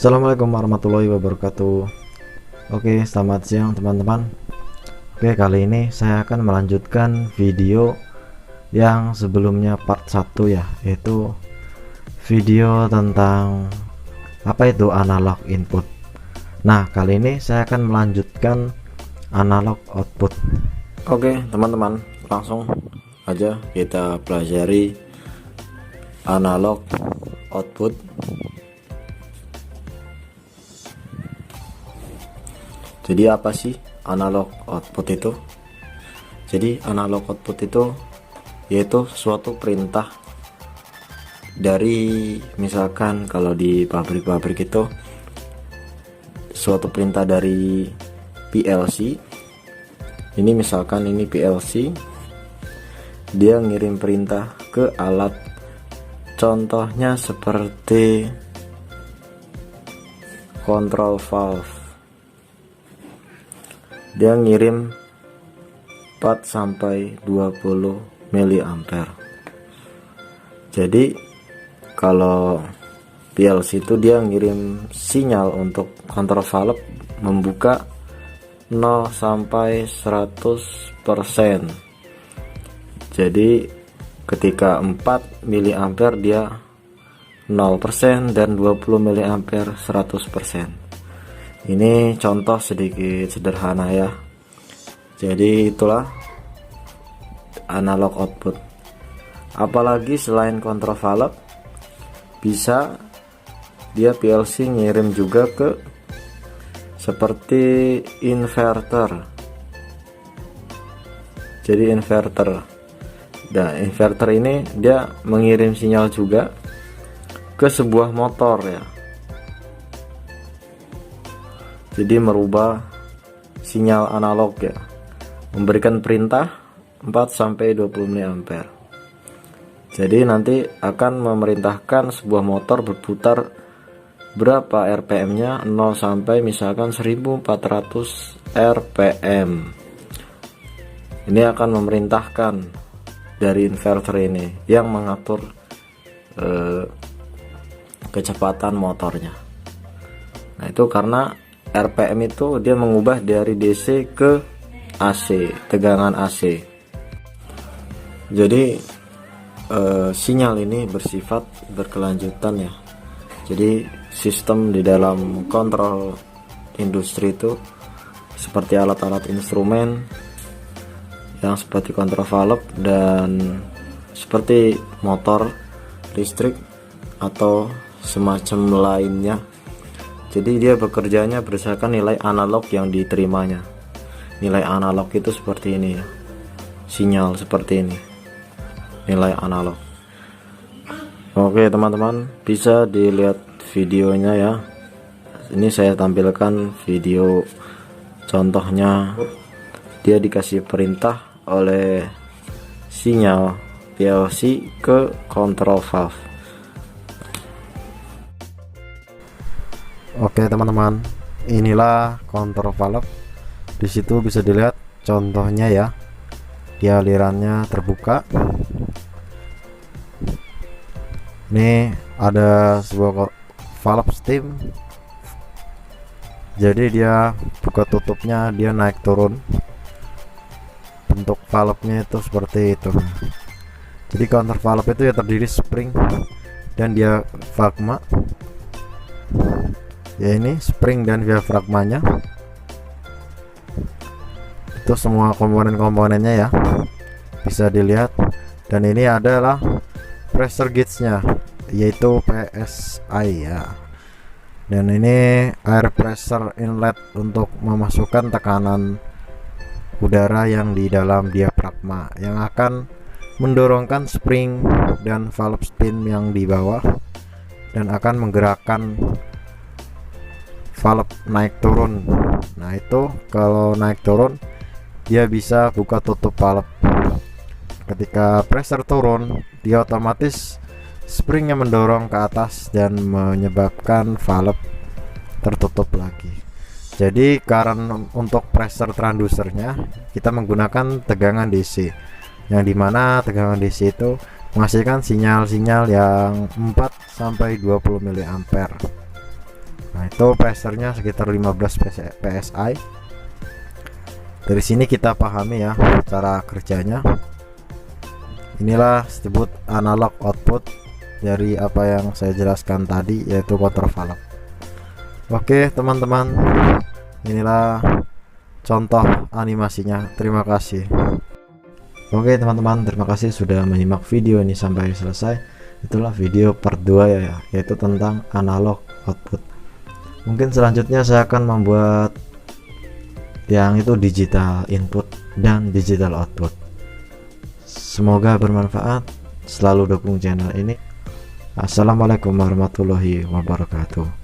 Assalamualaikum warahmatullahi wabarakatuh. Oke, selamat siang teman-teman. Oke, kali ini saya akan melanjutkan video yang sebelumnya part 1 ya, yaitu video tentang apa itu analog input. Nah, kali ini saya akan melanjutkan analog output. Oke teman-teman, langsung aja kita pelajari analog output. Jadi apa sih analog output itu? Jadi analog output itu yaitu suatu perintah dari, misalkan kalau di pabrik-pabrik itu suatu perintah dari PLC. Ini misalkan ini PLC, dia ngirim perintah ke alat, contohnya seperti control valve. Dia ngirim 4 sampai 20 mA. Jadi kalau PLC itu dia ngirim sinyal untuk kontrol valve membuka 0 sampai 100%. Jadi ketika 4 mA dia 0% dan 20 mA 100%. Ini contoh sedikit sederhana ya. Jadi itulah analog output. Apalagi selain kontrol valve, bisa dia PLC ngirim juga ke seperti inverter. Jadi inverter. Nah, inverter ini dia mengirim sinyal juga ke sebuah motor ya. Jadi merubah sinyal analog ya, memberikan perintah 4 sampai 20 mA. Jadi nanti akan memerintahkan sebuah motor berputar berapa RPM-nya, 0 sampai misalkan 1400 RPM. Ini akan memerintahkan dari inverter ini yang mengatur kecepatan motornya. Nah, itu karena RPM itu dia mengubah dari DC ke AC, tegangan AC. Jadi sinyal ini bersifat berkelanjutan ya. Jadi sistem di dalam kontrol industri itu seperti alat-alat instrumen yang seperti kontrol valve dan seperti motor listrik atau semacam lainnya. Jadi dia bekerjanya berdasarkan nilai analog yang diterimanya. Nilai analog itu seperti ini ya. Sinyal seperti ini. Nilai analog. Oke teman-teman, bisa dilihat videonya ya. Ini saya tampilkan video contohnya. Dia dikasih perintah oleh sinyal PLC ke control valve. Oke teman-teman, inilah kontrol valve. Di situ bisa dilihat contohnya ya. Dia alirannya terbuka. Ini ada sebuah valve steam. Jadi dia buka tutupnya, dia naik turun. Bentuk valve-nya itu seperti itu. Jadi kontrol valve itu ya terdiri spring dan diafragma. Ya, ini spring dan diafragmanya itu semua komponen-komponennya ya, bisa dilihat. Dan ini adalah pressure gauge-nya, yaitu PSI ya. Dan ini air pressure inlet untuk memasukkan tekanan udara yang di dalam diafragma yang akan mendorongkan spring dan valve spin yang di bawah dan akan menggerakkan valve naik turun. Nah, itu kalau naik turun dia bisa buka tutup valve. Ketika pressure turun, dia otomatis springnya mendorong ke atas dan menyebabkan valve tertutup lagi. Jadi karena untuk pressure transducernya kita menggunakan tegangan DC, yang dimana tegangan DC itu menghasilkan sinyal-sinyal yang 4 sampai 20 mA. Nah, itu pressure-nya sekitar 15 PSI. Dari sini kita pahami ya cara kerjanya. Inilah disebut analog output dari apa yang saya jelaskan tadi, yaitu counter valve. Oke teman-teman, inilah contoh animasinya. Terima kasih. Oke teman-teman, terima kasih sudah menyimak video ini sampai selesai. Itulah video part 2 ya, yaitu tentang analog output. Mungkin selanjutnya saya akan membuat yang itu digital input dan digital output. Semoga bermanfaat. Selalu dukung channel ini. Assalamualaikum warahmatullahi wabarakatuh.